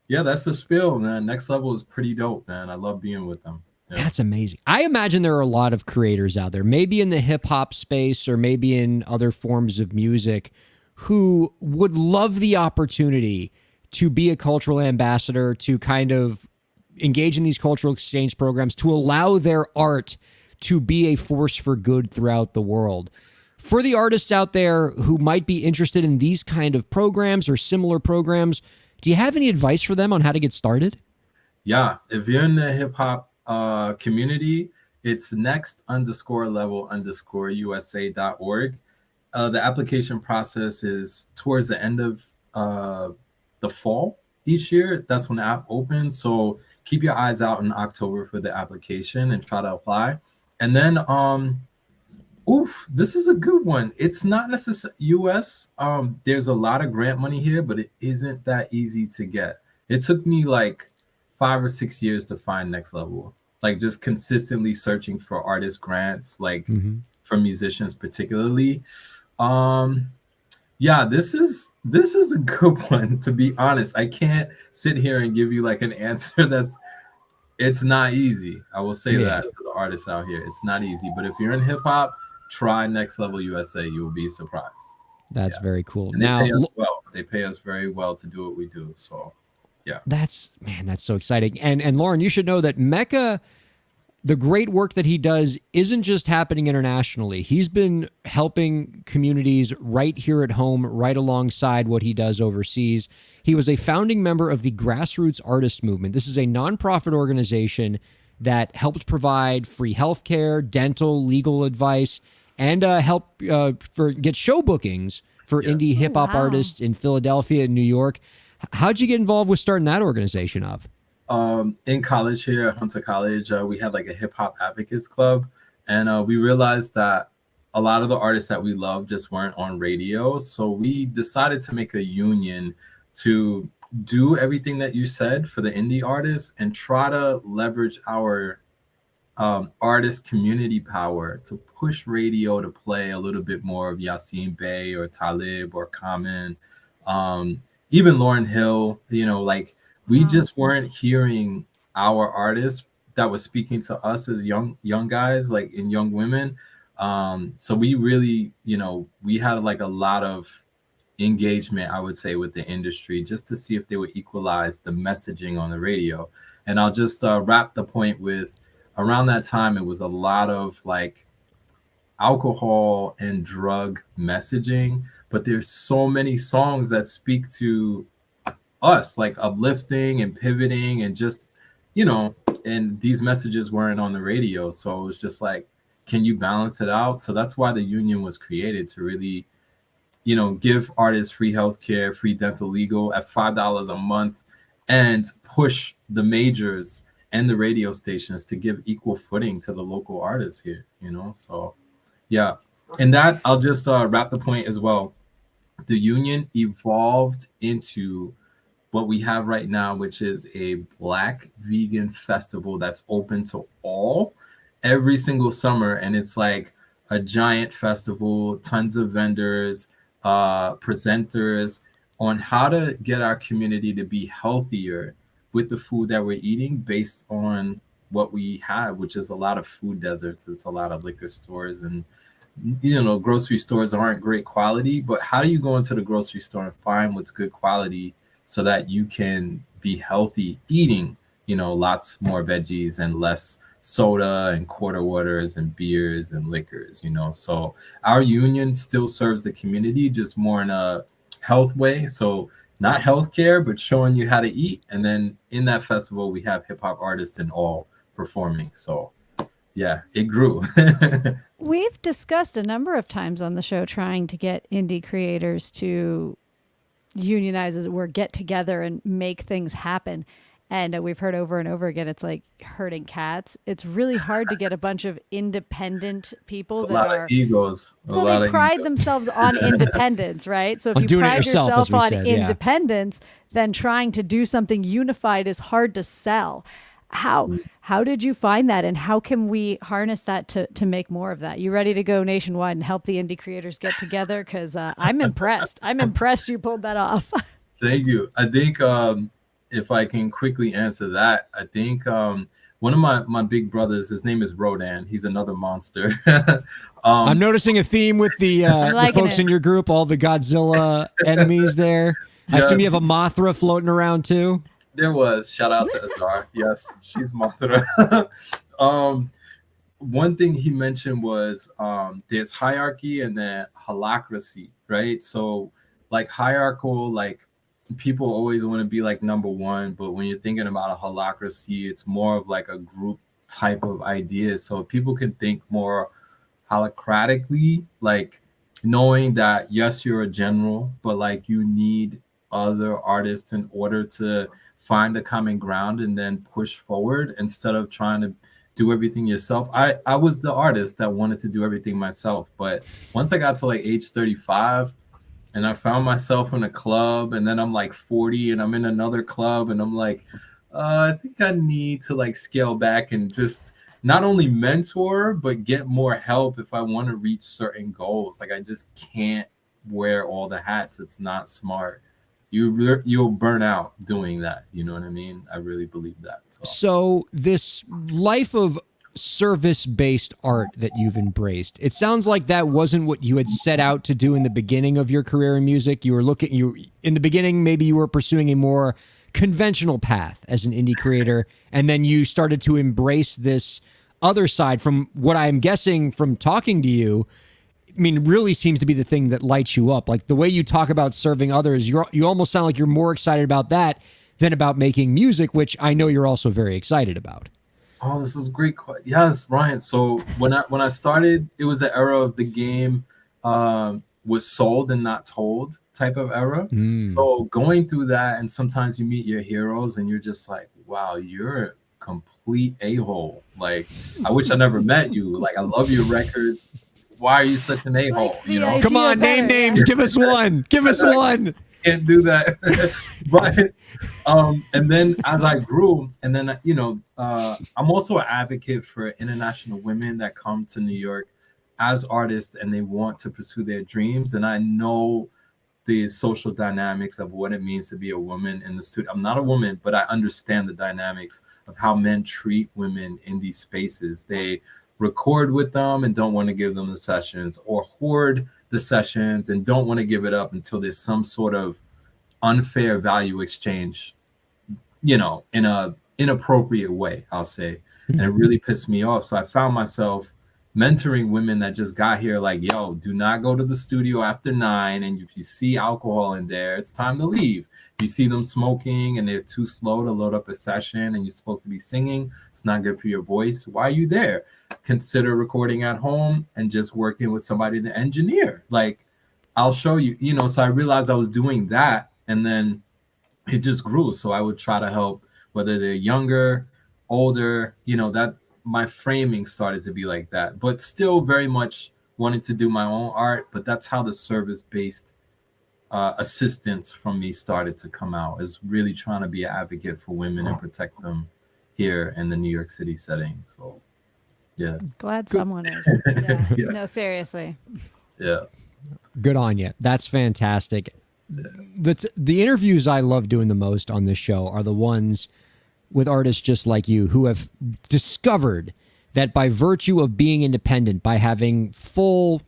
Yeah, that's the spill, man. Next Level is pretty dope, man. I love being with them. Yeah. That's amazing. I imagine there are a lot of creators out there, maybe in the hip hop space or maybe in other forms of music, who would love the opportunity to be a cultural ambassador, to kind of engage in these cultural exchange programs, to allow their art to be a force for good throughout the world. For the artists out there who might be interested in these kind of programs or similar programs, do you have any advice for them on how to get started? Yeah, if you're in the hip hop community, it's next_level_USA.org. The application process is towards the end of the fall each year. That's when the app opens. So keep your eyes out in October for the application and try to apply. And then, this is a good one. It's not necessarily US. There's a lot of grant money here, but it isn't that easy to get. It took me like 5 or 6 years to find Next Level. Like just consistently searching for artist grants, like for musicians particularly. Yeah, this is a good one, to be honest. I can't sit here and give you like an answer it's not easy. I will say that to the artists out here. It's not easy. But if you're in hip hop, try Next Level USA. You'll be surprised. That's very cool. And they Now, pay us well. They pay us very well to do what we do. So, yeah. that's so exciting. And Lauren, you should know that Mecca, the great work that he does isn't just happening internationally. He's been helping communities right here at home, right alongside what he does overseas. He was a founding member of the Grassroots Artist Movement. This is a nonprofit organization that helps provide free healthcare, dental, legal advice, and help get show bookings for indie hip hop artists in Philadelphia and New York. How'd you get involved with starting that organization up? In college here at Hunter College, we had like a hip hop advocates club, and we realized that a lot of the artists that we love just weren't on radio. So we decided to make a union to do everything that you said for the indie artists and try to leverage our artist community power to push radio to play a little bit more of Yasin Bey or Talib or Common, even Lauryn Hill. You know, like we just weren't hearing our artists that was speaking to us as young guys, like in young women. So we really, you know, we had like a lot of engagement, I would say, with the industry just to see if they would equalize the messaging on the radio. And I'll just wrap the point with, around that time, it was a lot of like alcohol and drug messaging, but there's so many songs that speak to us, like uplifting and pivoting and just, you know, and these messages weren't on the radio. So it was just like, can you balance it out? So that's why the union was created, to really, you know, give artists free healthcare, free dental, legal at $5 a month, and push the majors and the radio stations to give equal footing to the local artists here, you know? So, yeah. And that, I'll just wrap the point as well. The union evolved into what we have right now, which is a Black vegan festival that's open to all every single summer. And it's like a giant festival, tons of vendors, presenters on how to get our community to be healthier with the food that we're eating based on what we have, which is a lot of food deserts. It's a lot of liquor stores, and, you know, grocery stores aren't great quality, but how do you go into the grocery store and find what's good quality so that you can be healthy eating, you know, lots more veggies and less soda and quarter waters and beers and liquors, you know? So our union still serves the community, just more in a health way. So not healthcare, but showing you how to eat. And then in that festival, we have hip hop artists and all performing. So yeah, it grew. We've discussed a number of times on the show trying to get indie creators to unionize, as it were, get together and make things happen. And we've heard over and over again, it's like herding cats. It's really hard to get a bunch of independent people that are egos. Well, they pride themselves on independence, right? So if you pride yourself on independence, then trying to do something unified is hard to sell. How did you find that, and how can we harness that to make more of that? You ready to go nationwide and help the indie creators get together? Because I'm impressed. I'm impressed you pulled that off. Thank you. I think if I can quickly answer that, I think one of my big brothers, his name is Rodan. He's another monster. I'm noticing a theme with the folks in your group, all the Godzilla enemies there. I assume you have a Mothra floating around too. There was. Shout out to Azar. Yes, she's Mothra. One thing he mentioned was there's hierarchy and then holacracy, right? So like hierarchical, like people always want to be like number one, but when you're thinking about a holacracy, it's more of like a group type of idea. So people can think more holacratically, like knowing that yes, you're a general, but like you need other artists in order to find a common ground and then push forward instead of trying to do everything yourself. I was the artist that wanted to do everything myself, but once I got to like age 35 and I found myself in a club, and then I'm like 40 and I'm in another club, and I'm like, I think I need to like scale back and just not only mentor, but get more help if I want to reach certain goals. Like I just can't wear all the hats. It's not smart. You'll burn out doing that. You know what I mean? I really believe that. So this life of service-based art that you've embraced. It sounds like that wasn't what you had set out to do in the beginning of your career in music. In the beginning, maybe you were pursuing a more conventional path as an indie creator, and then you started to embrace this other side. From what I'm guessing from talking to you, I mean, really seems to be the thing that lights you up. Like the way you talk about serving others, you almost sound like you're more excited about that than about making music, which I know you're also very excited about. Oh, this is great. Yes, Ryan. So when I started, it was the era of the game was sold and not told type of era. So going through that, and sometimes you meet your heroes and you're just like, wow, you're a complete a-hole. Like, I wish I never met you. Like, I love your records. Why are you such an a-hole? You know? Come on, name names. Give us one. Give us one. Can't do that. But and then as I grew, and then I'm also an advocate for international women that come to New York as artists and they want to pursue their dreams. And I know the social dynamics of what it means to be a woman in the studio. I'm not a woman, but I understand the dynamics of how men treat women in these spaces. They record with them and don't want to give them the sessions, or hoard the sessions and don't want to give it up until there's some sort of unfair value exchange, in a inappropriate way, I'll say. And it really pissed me off. So I found myself mentoring women that just got here, like, yo, do not go to the studio after 9. And if you see alcohol in there, it's time to leave. If you see them smoking and they're too slow to load up a session and you're supposed to be singing, it's not good for your voice. Why are you there? Consider recording at home and just working with somebody to engineer. Like, I'll show you, so I realized I was doing that, and then it just grew. So I would try to help, whether they're younger, older, that my framing started to be like that, but still very much wanted to do my own art. But that's how the service-based assistance from me started to come out, is really trying to be an advocate for women and protect them here in the New York City setting. So yeah, Glad someone is. Yeah. Yeah. No, seriously. Yeah. Good on you. That's fantastic. The interviews I love doing the most on this show are the ones with artists just like you, who have discovered that by virtue of being independent, by having full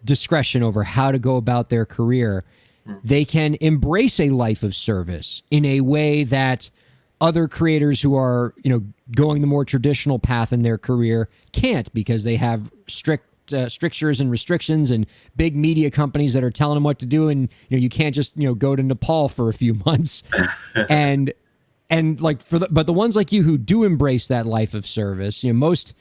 discretion over how to go about their career, they can embrace a life of service in a way that other creators who are, going the more traditional path in their career can't, because they have strictures and restrictions and big media companies that are telling them what to do. And, you can't just, go to Nepal for a few months. And like but the ones like you who do embrace that life of service, most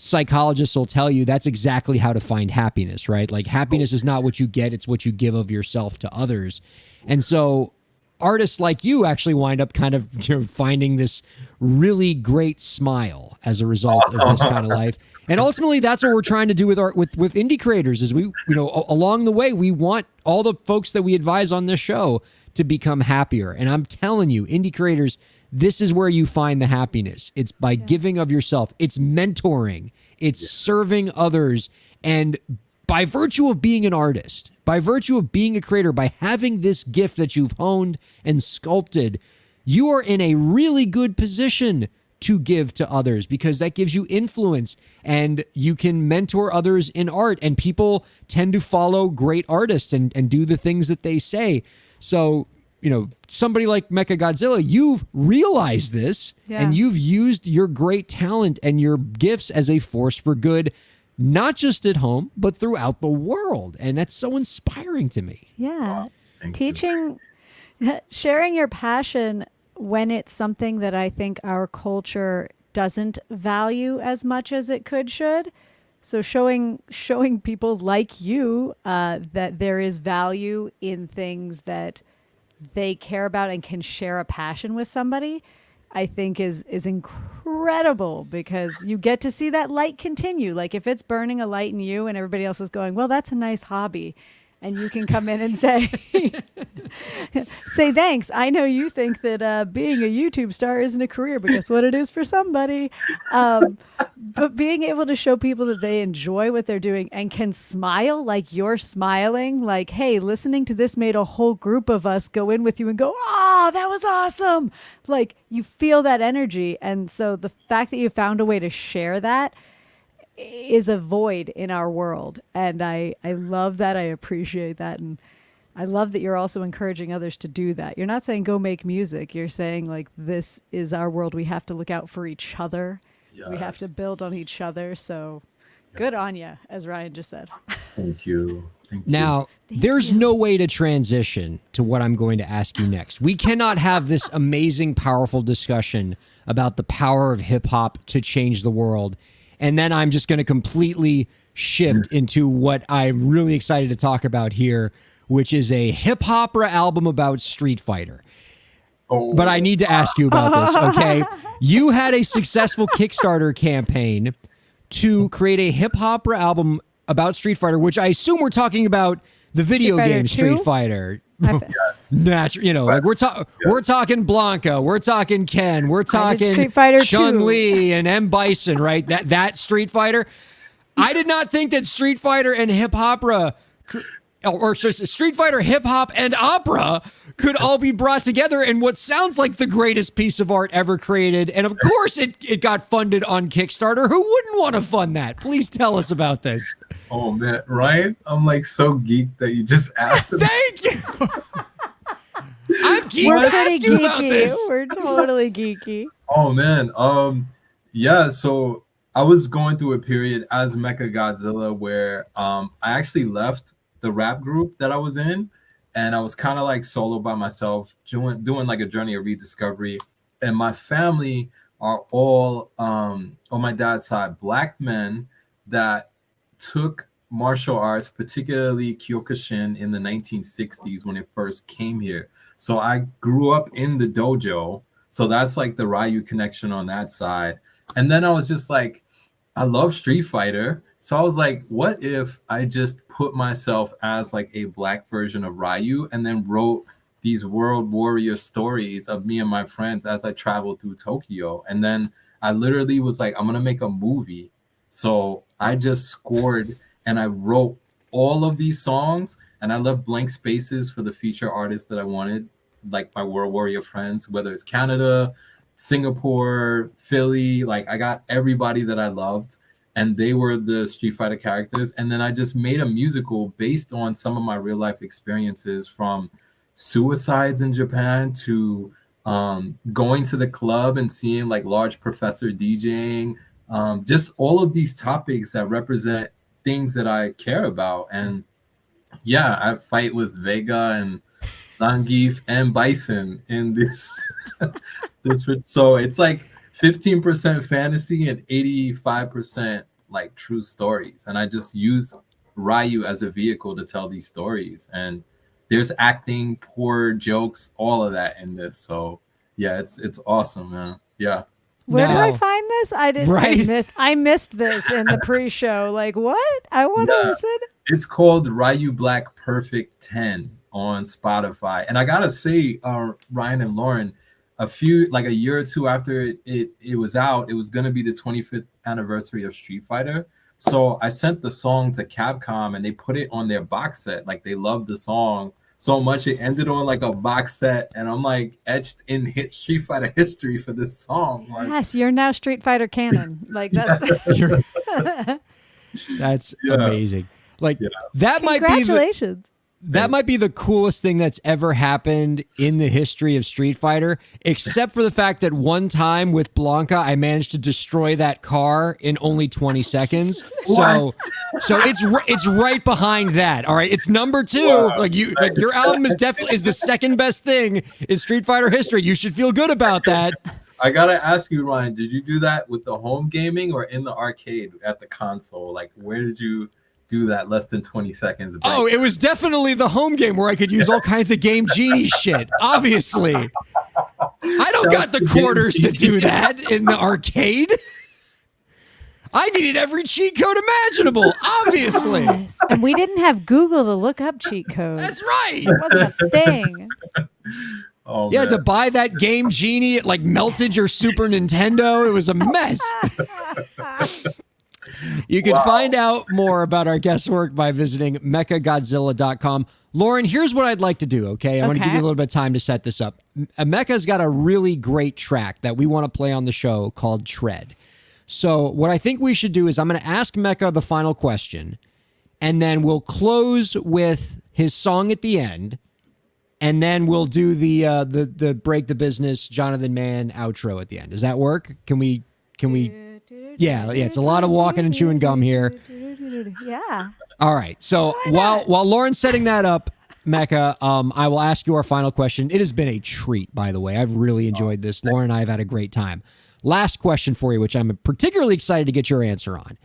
psychologists will tell you that's exactly how to find happiness, right? Like, happiness is not what you get, it's what you give of yourself to others. And so artists like you actually wind up kind of finding this really great smile as a result of this kind of life. And ultimately, that's what we're trying to do with with indie creators. Is we, along the way, we want all the folks that we advise on this show to become happier. And I'm telling you, indie creators, this is where you find the happiness. It's by giving of yourself. It's mentoring. It's serving others. And by virtue of being an artist, by virtue of being a creator, by having this gift that you've honed and sculpted, you are in a really good position to give to others, because that gives you influence and you can mentor others in art, and people tend to follow great artists and do the things that they say. So, somebody like Mechagodzilla, you've realized this and you've used your great talent and your gifts as a force for good, not just at home, but throughout the world. And that's so inspiring to me. Yeah. Thank Teaching, sharing your passion when it's something that I think our culture doesn't value as much as it should. So showing people like you that there is value in things that they care about and can share a passion with somebody, I think is incredible, because you get to see that light continue. Like, if it's burning a light in you and everybody else is going, well, that's a nice hobby, and you can come in and say, say thanks. I know you think that being a YouTube star isn't a career, but guess what it is for somebody. But being able to show people that they enjoy what they're doing and can smile like you're smiling, like, hey, listening to this made a whole group of us go in with you and go, oh, that was awesome. Like, you feel that energy. And so the fact that you found a way to share that is a void in our world. And I love that. I appreciate that. And I love that you're also encouraging others to do that. You're not saying go make music. You're saying, like, this is our world. We have to look out for each other. Yes. We have to build on each other. So good on you, as Ryan just said. Thank you. Thank you. Now, there's no way to transition to what I'm going to ask you next. We cannot have this amazing, powerful discussion about the power of hip hop to change the world. And then I'm just going to completely shift into what I'm really excited to talk about here, which is a hip opera album about Street Fighter. Oh. But I need to ask you about this, okay? You had a successful Kickstarter campaign to create a hip opera album about Street Fighter, which I assume we're talking about the video Street Fighter game 2? Street Fighter. Yes. Natural, like we're talking Blanca, we're talking Ken, we're talking Street Fighter 2. Chun-Li and M. Bison, right? That Street Fighter. I did not think that Street Fighter and hip opera, or Street Fighter, hip hop, and opera could all be brought together in what sounds like the greatest piece of art ever created. And of course, it got funded on Kickstarter. Who wouldn't want to fund that? Please tell us about this. Oh man, Ryan, I'm like so geeked that you just asked me. Thank you. I'm geeked We're to pretty ask you about geeky. this. We're totally geeky. Oh man, yeah. So I was going through a period as Mecha Godzilla where I actually left the rap group that I was in, and I was kind of like solo by myself, doing like a journey of rediscovery. And my family are all on my dad's side Black men that took martial arts, particularly Kyokushin, in the 1960s when it first came here. So I grew up in the dojo. So that's like the Ryu connection on that side. And then I was just like, I love Street Fighter. So I was like, what if I just put myself as like a Black version of Ryu and then wrote these world warrior stories of me and my friends as I traveled through Tokyo. And then I literally was like, I'm going to make a movie. So I just scored and I wrote all of these songs, and I left blank spaces for the feature artists that I wanted, like my world warrior friends, whether it's Canada, Singapore, Philly. Like I got everybody that I loved, and they were the Street Fighter characters. And then I just made a musical based on some of my real life experiences, from suicides in Japan to going to the club and seeing like Large Professor DJing, just all of these topics that represent things that I care about. And yeah, I fight with Vega and Zangief and Bison in this. So it's like 15% fantasy and 85% like true stories. And I just use Ryu as a vehicle to tell these stories. And there's acting, poor jokes, all of that in this. So yeah, it's awesome, man. Yeah. Where do Now- I find this? I didn't. Right? I missed this in the pre-show. Like, what? I want to Yeah. listen. It's called Ryu Black Perfect 10 on Spotify. And I gotta say, Ryan and Lauren, a year or two after it was out, it was gonna be the 25th anniversary of Street Fighter. So I sent the song to Capcom and they put it on their box set. Like they loved the song so much it ended on like a box set, and I'm like etched in Street Fighter history for this song. Like, Yes, you're now Street Fighter canon. Like that's. That's Yeah. amazing. Like Yeah. that might be Congratulations. that might be the coolest thing that's ever happened in the history of Street Fighter, except for the fact that one time with Blanca, I managed to destroy that car in only 20 seconds. So it's right behind that. All right, it's number 2. Wow. Like your album is definitely the second best thing in Street Fighter history. You should feel good about that. I gotta ask you, Ryan, did you do that with the home gaming or in the arcade at the console? Like, where did you do that less than 20 seconds break? Oh, it was definitely the home game where I could use all kinds of Game Genie shit. Obviously. I don't got the quarters to do that in the arcade. I needed every cheat code imaginable, obviously. Yes. And we didn't have Google to look up cheat codes. That's right. It wasn't a thing. Oh, You had man. to buy that Game Genie. It like melted your Super Nintendo. It was a mess. You can find out more about our guest work by visiting mechagodzilla.com. Lauren, here's what I'd like to do, okay? I want to give you a little bit of time to set this up. Mecha's got a really great track that we want to play on the show called Tread. So what I think we should do is I'm going to ask Mecha the final question, and then we'll close with his song at the end, and then we'll do the Break the Business Jonathan Mann outro at the end. Does that work? Can we? Yeah, it's a lot of walking and chewing gum here. Yeah. All right. So while Lauren's setting that up, Mecha, I will ask you our final question. It has been a treat, by the way. I've really enjoyed this. Lauren and I have had a great time. Last question for you, which I'm particularly excited to get your answer on.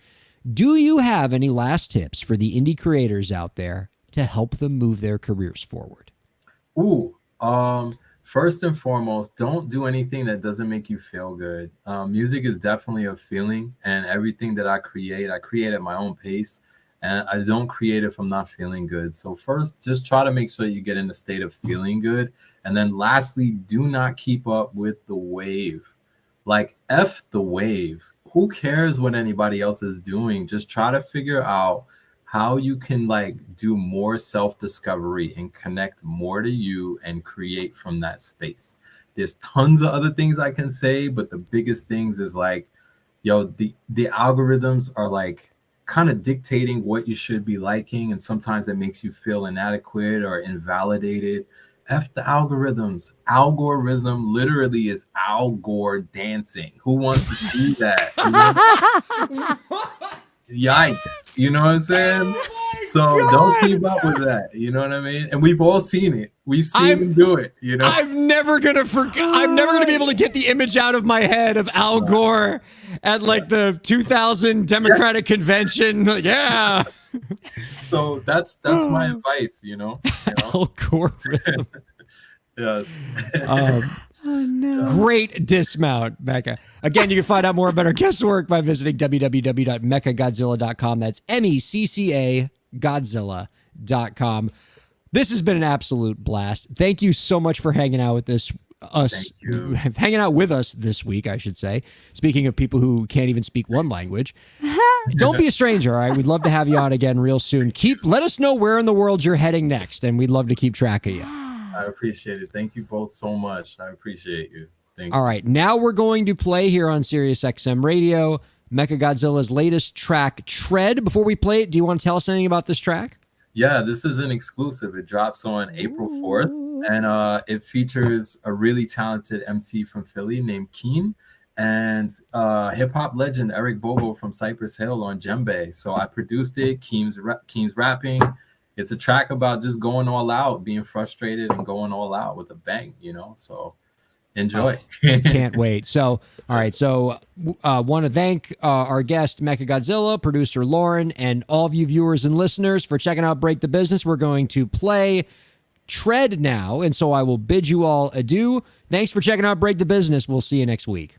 Do you have any last tips for the indie creators out there to help them move their careers forward? First and foremost, don't do anything that doesn't make you feel good. Music is definitely a feeling, and everything that I create at my own pace, and I don't create if I'm not feeling good. So first, just try to make sure you get in a state of feeling good. And then lastly, do not keep up with the wave. Like, F the wave. Who cares what anybody else is doing? Just try to figure out how you can do more self-discovery and connect more to you and create from that space. There's tons of other things I can say, but the biggest things is the algorithms are kind of dictating what you should be liking, and sometimes it makes you feel inadequate or invalidated. F the algorithms. Algorithm literally is Al Gore dancing. Who wants to do that? Yikes. You know what I'm saying? Don't keep up with that. You know what I mean? And we've all seen it. We've seen him do it. You know, I'm never gonna be able to get the image out of my head of Al Gore at the 2000 Democratic Convention. Yeah. So that's my advice. Al Gore rhythm. Yes. Oh, no. Great dismount, Mecha. Again, you can find out more about our guest work by visiting www.mechagodzilla.com. That's MECCA Godzilla.com. This has been an absolute blast. Thank you so much for hanging out with hanging out with us this week, I should say. Speaking of people who can't even speak one language. Don't be a stranger, all right? We'd love to have you on again real soon. Let us know where in the world you're heading next, and we'd love to keep track of you. I appreciate it. Thank you both so much. I appreciate you. Thank you. All right, now we're going to play here on Sirius XM Radio Mechagodzilla's latest track, Tread. Before we play it, do you want to tell us anything about this track? Yeah, this is an exclusive. It drops on April 4th, and it features a really talented MC from Philly named Keen, and hip-hop legend Eric Bobo from Cypress Hill on djembe. So I produced it. Keen's rapping. It's a track about just going all out, being frustrated and going all out with a bang, so enjoy. Can't wait. So, all right. So want to thank our guest, Mechagodzilla, producer Lauren, and all of you viewers and listeners for checking out Break the Business. We're going to play Tread now, and so I will bid you all adieu. Thanks for checking out Break the Business. We'll see you next week.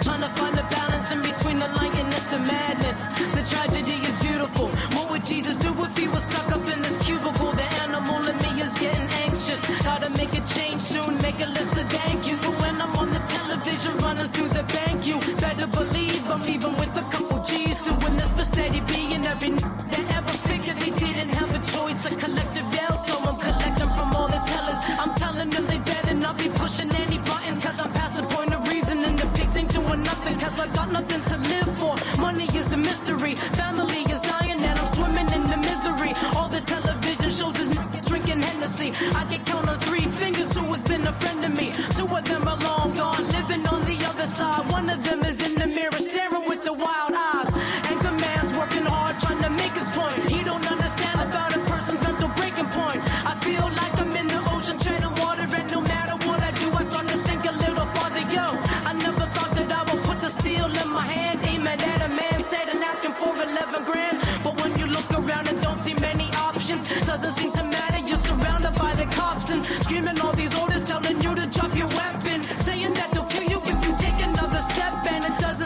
Trying to find a balance in between the lightness and madness. The tragedy is beautiful. What would Jesus do if he was stuck up in this cubicle? The animal in me is getting anxious. Gotta make a change soon, make a list of thank yous. So when I'm on the television running through the bank, you better believe I'm leaving with a couple G's. Doing this for steady B and every that ever figured they didn't have a choice. A collective yell, so I'm collecting from all the tellers. I'm telling them they better not be pushing any buttons, cause I'm past the point of reason and the pigs ain't doing nothing, cause I got nothing to live for. Money is a mystery, family is dying and I'm swimming in the misery. All the television shows is naked drinking Hennessy. I can count on 3 fingers who has been a friend of me. 2 of them are long gone, living on the other side. One of them is in the mirror staring with the wild eyes. Anchor man's working hard trying to make his point. He don't understand about a person's mental breaking point. I feel like I'm in the ocean treading water, and no matter what I do I start to sink a little farther. Yo, I never thought that I would put the steel in my hand, aiming at a man, said and asking for 11 grand. But when you look around and don't see many options, doesn't seem to matter, you're surrounded by the cops and screaming all these orders telling you to drop your weapon, saying that they'll kill you if you take another step, and it doesn't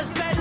Just bet